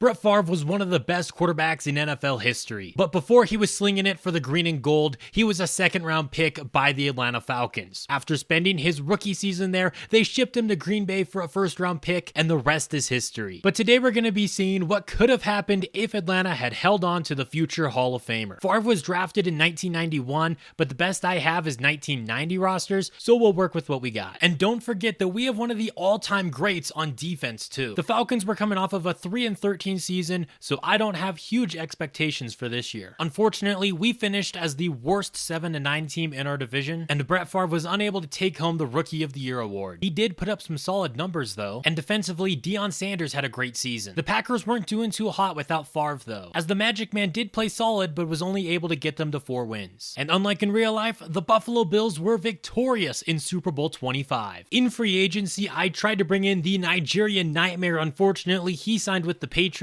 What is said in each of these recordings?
Brett Favre was one of the best quarterbacks in NFL history, but before he was slinging it for the green and gold, he was a second-round pick by the Atlanta Falcons. After spending his rookie season there, they shipped him to Green Bay for a first-round pick, and the rest is history. But today we're going to be seeing what could have happened if Atlanta had held on to the future Hall of Famer. Favre was drafted in 1991, but the best I have is 1990 rosters, so we'll work with what we got. And don't forget that we have one of the all-time greats on defense too. The Falcons were coming off of a 3-13 season, so I don't have huge expectations for this year. Unfortunately, we finished as the worst 7-9 team in our division, and Brett Favre was unable to take home the Rookie of the Year award. He did put up some solid numbers though, and defensively, Deion Sanders had a great season. The Packers weren't doing too hot without Favre though, as the Magic Man did play solid but was only able to get them to 4 wins. And unlike in real life, the Buffalo Bills were victorious in Super Bowl 25. In free agency, I tried to bring in the Nigerian Nightmare. Unfortunately, he signed with the Patriots,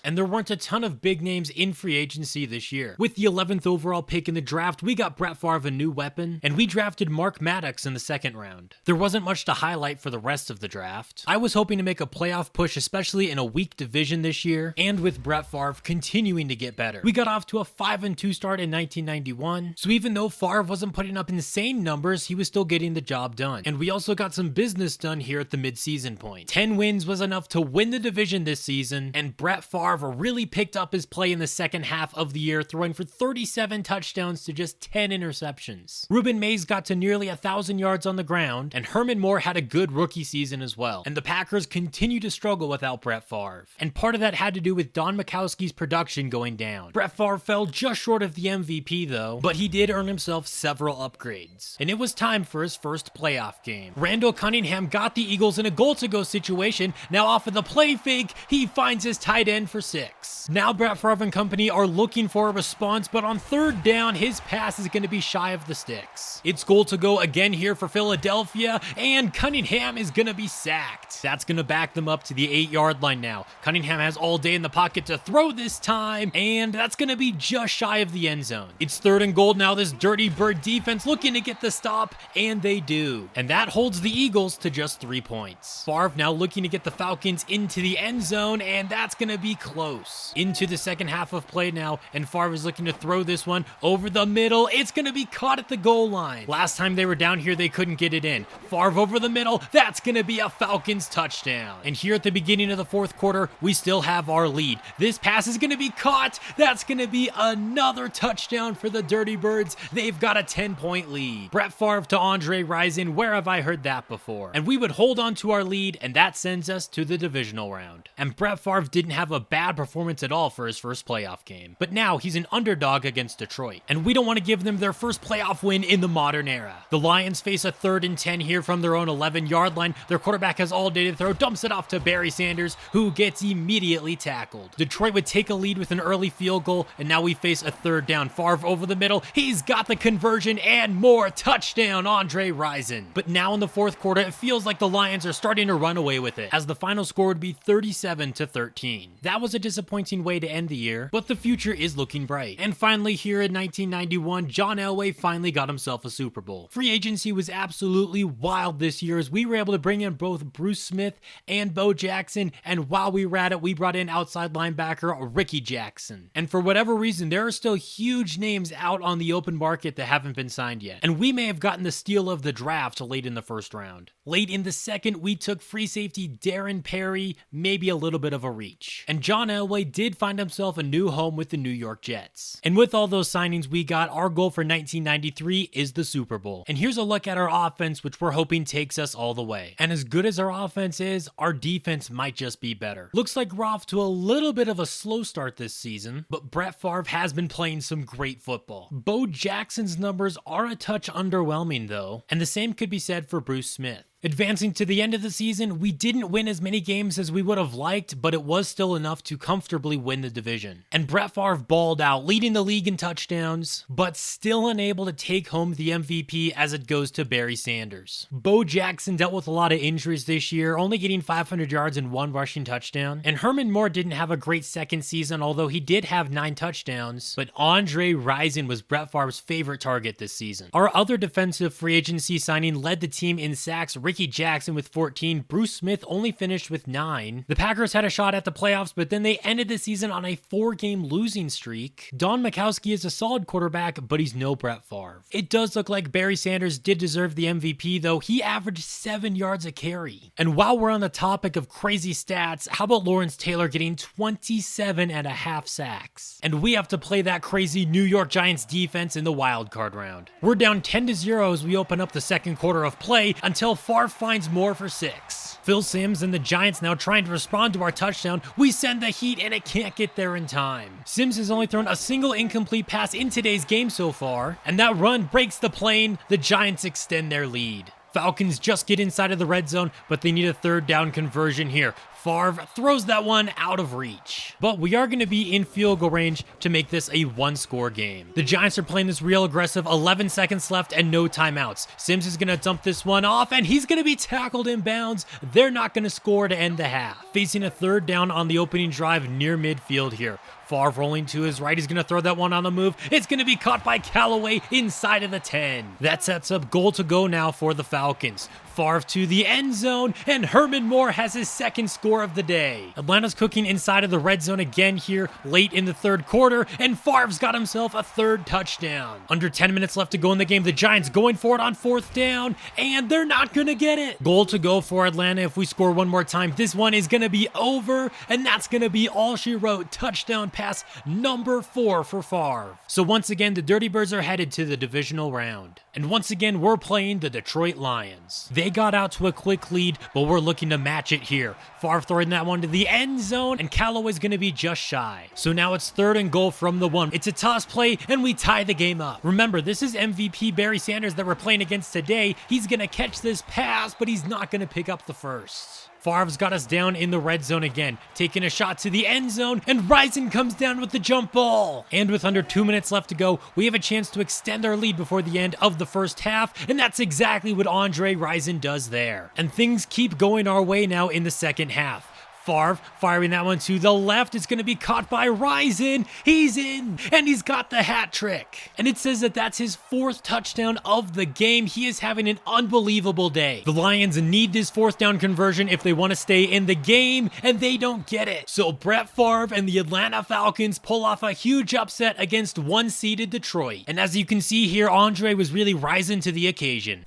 and there weren't a ton of big names in free agency this year. With the 11th overall pick in the draft, we got Brett Favre a new weapon, and we drafted Mark Maddox in the 2nd round. There wasn't much to highlight for the rest of the draft. I was hoping to make a playoff push, especially in a weak division this year, and with Brett Favre continuing to get better. We got off to a 5-2 start in 1991, so even though Favre wasn't putting up insane numbers, he was still getting the job done. And we also got some business done here at the mid-season point. 10 wins was enough to win the division this season, and Brett Favre really picked up his play in the second half of the year, throwing for 37 touchdowns to just 10 interceptions. Ruben Mays got to nearly 1,000 yards on the ground, and Herman Moore had a good rookie season as well. And the Packers continue to struggle without Brett Favre. And part of that had to do with Don Majkowski's production going down. Brett Favre fell just short of the MVP though, but he did earn himself several upgrades. And it was time for his first playoff game. Randall Cunningham got the Eagles in a goal-to-go situation. Now off of the play fake, he finds his tight end for 6. Now Brett Favre and company are looking for a response, but on 3rd down, his pass is going to be shy of the sticks. It's goal to go again here for Philadelphia, and Cunningham is going to be sacked. That's going to back them up to the 8-yard line now. Cunningham has all day in the pocket to throw this time, and that's going to be just shy of the end zone. It's 3rd and goal now. This Dirty Bird defense looking to get the stop, and they do. And that holds the Eagles to just 3 points. Favre now looking to get the Falcons into the end zone, and that's going to be close. Into the second half of play now, and Favre is looking to throw this one over the middle. It's going to be caught at the goal line. Last time they were down here, they couldn't get it in. Favre over the middle. That's going to be a Falcons touchdown. And here at the beginning of the 4th quarter, we still have our lead. This pass is going to be caught. That's going to be another touchdown for the Dirty Birds. They've got a 10-point lead. Brett Favre to Andre Rison. Where have I heard that before? And we would hold on to our lead, and that sends us to the divisional round. And Brett Favre didn't have a bad performance at all for his first playoff game. But now he's an underdog against Detroit, and we don't want to give them their first playoff win in the modern era. The Lions face a 3rd and 10 here from their own 11-yard line. Their quarterback has all day to throw, dumps it off to Barry Sanders, who gets immediately tackled. Detroit would take a lead with an early field goal, and now we face a 3rd down. Favre over the middle. He's got the conversion and more. Touchdown, Andre Rison. But now in the 4th quarter, it feels like the Lions are starting to run away with it, as the final score would be 37-13. That was a disappointing way to end the year, but the future is looking bright. And finally, here in 1991, John Elway finally got himself a Super Bowl. Free agency was absolutely wild this year, as we were able to bring in both Bruce Smith and Bo Jackson, and while we were at it, we brought in outside linebacker Ricky Jackson. And for whatever reason, there are still huge names out on the open market that haven't been signed yet, and we may have gotten the steal of the draft late in the 1st round. Late in the 2nd, we took free safety Darren Perry, maybe a little bit of a reach. And John Elway did find himself a new home with the New York Jets. And with all those signings we got, our goal for 1993 is the Super Bowl. And here's a look at our offense, which we're hoping takes us all the way. And as good as our offense is, our defense might just be better. Looks like we're off to a little bit of a slow start this season, but Brett Favre has been playing some great football. Bo Jackson's numbers are a touch underwhelming though, and the same could be said for Bruce Smith. Advancing to the end of the season, we didn't win as many games as we would have liked, but it was still enough to comfortably win the division. And Brett Favre balled out, leading the league in touchdowns, but still unable to take home the MVP as it goes to Barry Sanders. Bo Jackson dealt with a lot of injuries this year, only getting 500 yards and 1 rushing touchdown. And Herman Moore didn't have a great second season, although he did have 9 touchdowns. But Andre Rison was Brett Favre's favorite target this season. Our other defensive free agency signing led the team in sacks. Ricky Jackson with 14. Bruce Smith only finished with 9. The Packers had a shot at the playoffs, but then they ended the season on a 4-game losing streak. Don Majkowski is a solid quarterback, but he's no Brett Favre. It does look like Barry Sanders did deserve the MVP, though. He averaged 7 yards a carry. And while we're on the topic of crazy stats, how about Lawrence Taylor getting 27.5 sacks? And we have to play that crazy New York Giants defense in the wild card round. We're down 10-0 as we open up the second quarter of play until Favre finds more for 6. Phil Simms and the Giants now trying to respond to our touchdown. We send the heat and it can't get there in time. Simms has only thrown a single incomplete pass in today's game so far, and that run breaks the plane. The Giants extend their lead. Falcons just get inside of the red zone, but they need a third down conversion here. Favre throws that one out of reach. But we are going to be in field goal range to make this a one-score game. The Giants are playing this real aggressive, 11 seconds left and no timeouts. Simms is going to dump this one off, and he's going to be tackled in bounds. They're not going to score to end the half. Facing a third down on the opening drive near midfield here. Favre rolling to his right. He's going to throw that one on the move. It's going to be caught by Callaway inside of the 10. That sets up goal to go now for the Falcons. Favre to the end zone, and Herman Moore has his second score of the day. Atlanta's cooking inside of the red zone again here late in the third quarter, and Favre's got himself a third touchdown. Under 10 minutes left to go in the game. The Giants going for it on fourth down, and they're not going to get it. Goal to go for Atlanta. If we score one more time, this one is going to be over, and that's going to be all she wrote. Touchdown pass number 4 for Favre. So once again, the Dirty Birds are headed to the divisional round. And once again, we're playing the Detroit Lions. They got out to a quick lead, but we're looking to match it here. Favre throwing that one to the end zone, and Callaway's going to be just shy. So now it's 3rd and goal from the 1. It's a toss play, and we tie the game up. Remember, this is MVP Barry Sanders that we're playing against today. He's going to catch this pass, but he's not going to pick up the first. Favre's got us down in the red zone again, taking a shot to the end zone, and Rison comes down with the jump ball. And with under 2 minutes left to go, we have a chance to extend our lead before the end of the first half, and that's exactly what Andre Rison does there. And things keep going our way now in the second half. Favre firing that one to the left. It's going to be caught by Rison. He's in, and he's got the hat trick. And it says that that's his 4th touchdown of the game. He is having an unbelievable day. The Lions need this 4th down conversion if they want to stay in the game, and they don't get it. So Brett Favre and the Atlanta Falcons pull off a huge upset against 1-seeded Detroit. And as you can see here, Andre was really rising to the occasion.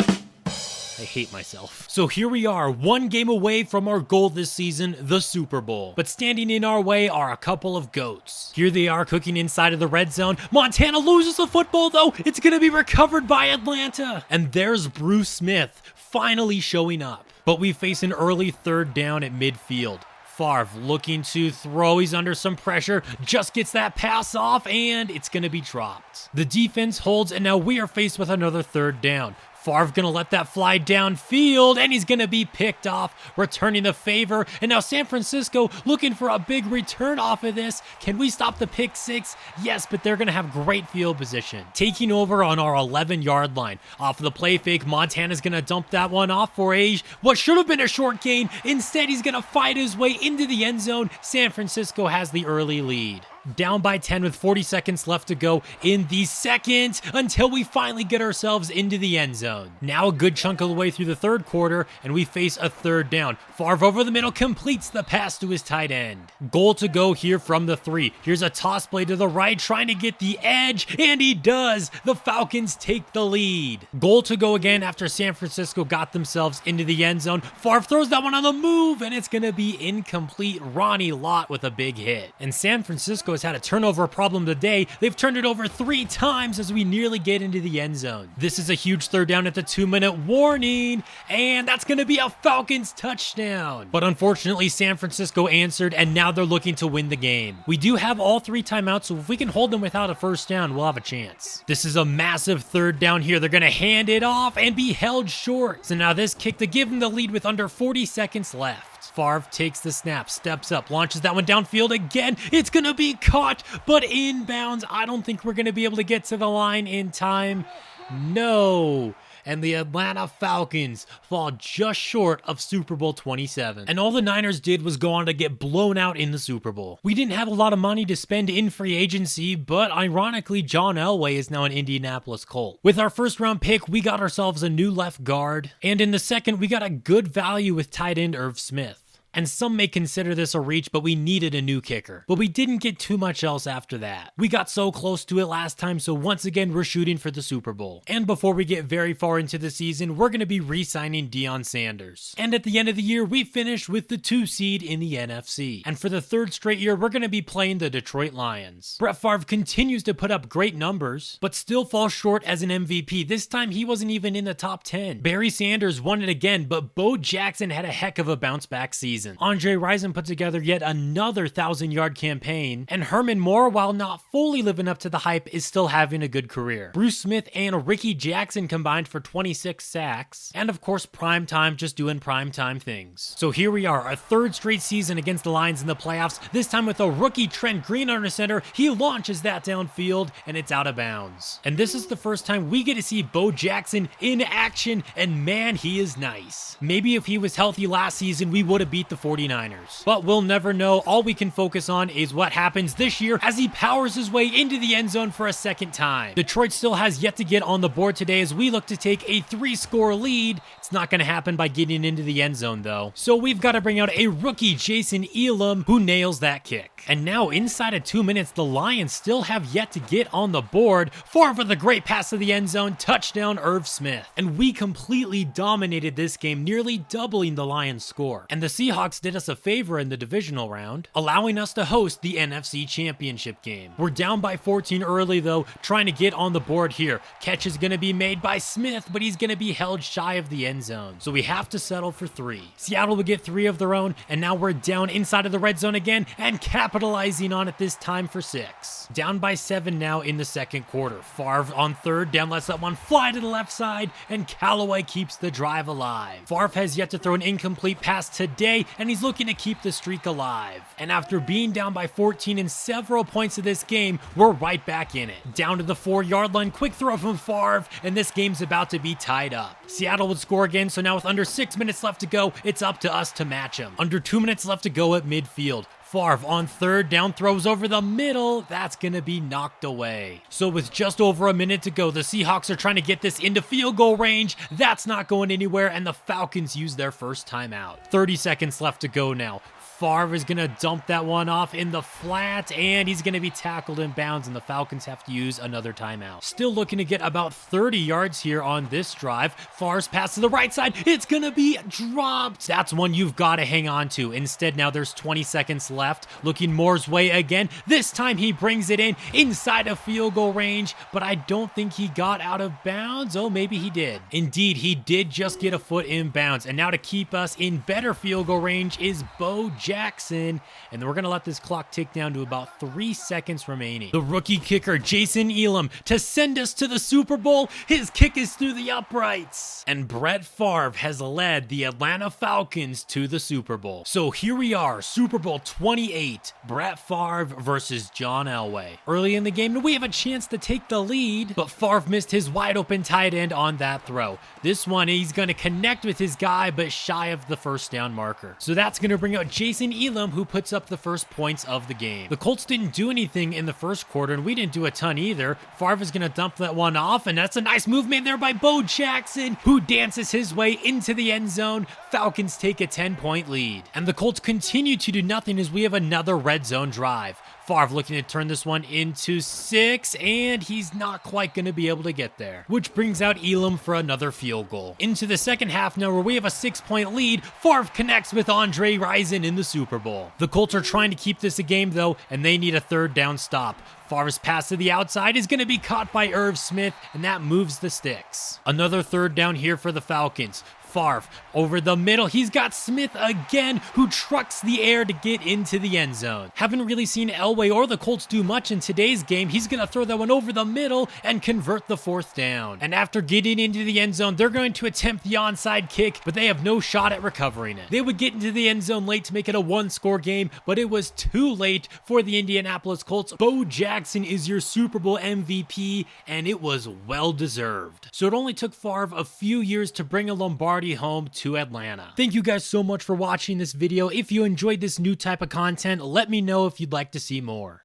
I hate myself. So here we are, 1 game away from our goal this season, the Super Bowl. But standing in our way are a couple of goats. Here they are cooking inside of the red zone. Montana loses the football though. It's going to be recovered by Atlanta. And there's Bruce Smith finally showing up. But we face an early 3rd down at midfield. Favre looking to throw. He's under some pressure. Just gets that pass off, and it's going to be dropped. The defense holds, and now we are faced with another 3rd down. Favre gonna let that fly downfield, and he's gonna be picked off, returning the favor. And now San Francisco looking for a big return off of this. Can we stop the pick 6? Yes, but they're gonna have great field position. Taking over on our 11-yard line. Off of the play fake, Montana's gonna dump that one off for what should have been a short gain. Instead, he's gonna fight his way into the end zone. San Francisco has the early lead. Down by 10 with 40 seconds left to go in the second until we finally get ourselves into the end zone. Now a good chunk of the way through the 3rd quarter, and we face a 3rd down. Favre over the middle completes the pass to his tight end. Goal to go here from the 3. Here's a toss play to the right, trying to get the edge, and he does. The Falcons take the lead. Goal to go again after San Francisco got themselves into the end zone. Favre throws that one on the move, and it's going to be incomplete. Ronnie Lott with a big hit. And San Francisco has had a turnover problem today. They've turned it over 3 times as we nearly get into the end zone. This is a huge 3rd down at the 2-minute warning, and that's going to be a Falcons touchdown. But unfortunately, San Francisco answered, and now they're looking to win the game. We do have all 3 timeouts, so if we can hold them without a 1st down, we'll have a chance. This is a massive 3rd down here. They're going to hand it off and be held short. So now this kick to give them the lead with under 40 seconds left. Favre takes the snap, steps up, launches that one downfield again. It's going to be caught, but inbounds. I don't think we're going to be able to get to the line in time. No. and the Atlanta Falcons fall just short of Super Bowl 27. And all the Niners did was go on to get blown out in the Super Bowl. We didn't have a lot of money to spend in free agency, but ironically, John Elway is now an Indianapolis Colt. With our first round pick, we got ourselves a new left guard, and in the second, we got a good value with tight end Irv Smith. And some may consider this a reach, but we needed a new kicker. But we didn't get too much else after that. We got so close to it last time, so once again, we're shooting for the Super Bowl. And before we get very far into the season, we're going to be re-signing Deion Sanders. And at the end of the year, we finish with the 2 seed in the NFC. And for the 3rd straight year, we're going to be playing the Detroit Lions. Brett Favre continues to put up great numbers, but still falls short as an MVP. This time, he wasn't even in the top 10. Barry Sanders won it again, but Bo Jackson had a heck of a bounce-back season. Andre Rison put together yet another 1,000-yard campaign, and Herman Moore, while not fully living up to the hype, is still having a good career. Bruce Smith and Ricky Jackson combined for 26 sacks, and of course Primetime just doing primetime things. So here we are, a 3rd straight season against the Lions in the playoffs, this time with a rookie Trent Green under center. He launches that downfield, and it's out of bounds. And this is the first time we get to see Bo Jackson in action, and man, he is nice. Maybe if he was healthy last season, we would have beat the 49ers. But we'll never know. All we can focus on is what happens this year as he powers his way into the end zone for a second time. Detroit still has yet to get on the board today as we look to take a 3-score lead. It's not going to happen by getting into the end zone though. So we've got to bring out a rookie Jason Elam who nails that kick. And now inside of 2 minutes, the Lions still have yet to get on the board. Favre with a great pass to the end zone, touchdown Irv Smith. And we completely dominated this game, nearly doubling the Lions score. And the Seahawks did us a favor in the divisional round, allowing us to host the NFC Championship game. We're down by 14 early though, trying to get on the board here. Catch is going to be made by Smith, but he's going to be held shy of the end zone. So we have to settle for 3. Seattle will get 3 of their own, and now we're down inside of the red zone again and capitalizing on it this time for 6. Down by 7 now in the second quarter. Favre on 3rd down lets that one fly to the left side, and Callaway keeps the drive alive. Favre has yet to throw an incomplete pass today, and he's looking to keep the streak alive. And after being down by 14 in several points of this game, we're right back in it. Down to the 4-yard line, quick throw from Favre, and this game's about to be tied up. Seattle would score again, so now with under 6 minutes left to go, it's up to us to match them. Under 2 minutes left to go at midfield. Favre on 3rd down, throws over the middle. That's going to be knocked away. So with just over a minute to go, the Seahawks are trying to get this into field goal range. That's not going anywhere, and the Falcons use their first timeout. 30 seconds left to go now. Favre is going to dump that one off in the flat, and he's going to be tackled in bounds, and the Falcons have to use another timeout. Still looking to get about 30 yards here on this drive. Favre's pass to the right side. It's going to be dropped. That's one you've got to hang on to. Instead, now there's 20 seconds left. Looking Moore's way again. This time he brings it in inside of field goal range, but I don't think he got out of bounds. Oh, maybe he did. Indeed, he did just get a foot in bounds, and now to keep us in better field goal range is Bo Jackson, and then we're going to let this clock tick down to about 3 seconds remaining. The rookie kicker, Jason Elam, to send us to the Super Bowl. His kick is through the uprights, and Brett Favre has led the Atlanta Falcons to the Super Bowl. So here we are, Super Bowl 28, Brett Favre versus John Elway. Early in the game, we have a chance to take the lead, but Favre missed his wide open tight end on that throw. This one, he's going to connect with his guy, but shy of the first down marker. So that's going to bring out Jason Elam, who puts up the first points of the game. The Colts didn't do anything in the first quarter, and we didn't do a ton either. Favre is going to dump that one off, and that's a nice move made there by Bo Jackson, who dances his way into the end zone. Falcons take a 10-point lead. And the Colts continue to do nothing as we have another red zone drive. Favre looking to turn this one into 6, and he's not quite going to be able to get there, which brings out Elam for another field goal. Into the second half now, where we have a 6-point lead. Favre connects with Andre Rison in the Super Bowl. The Colts are trying to keep this a game though, and they need a 3rd down stop. Favre's pass to the outside is going to be caught by Irv Smith, and that moves the sticks. Another 3rd down here for the Falcons. Favre over the middle. He's got Smith again, who trucks the air to get into the end zone. Haven't really seen Elway or the Colts do much in today's game. He's going to throw that one over the middle and convert the 4th down. And after getting into the end zone, they're going to attempt the onside kick, but they have no shot at recovering it. They would get into the end zone late to make it a 1-score game, but it was too late for the Indianapolis Colts. Bo Jackson is your Super Bowl MVP, and it was well deserved. So it only took Favre a few years to bring a Lombardi home to Atlanta. Thank you guys so much for watching this video. If you enjoyed this new type of content, let me know if you'd like to see more.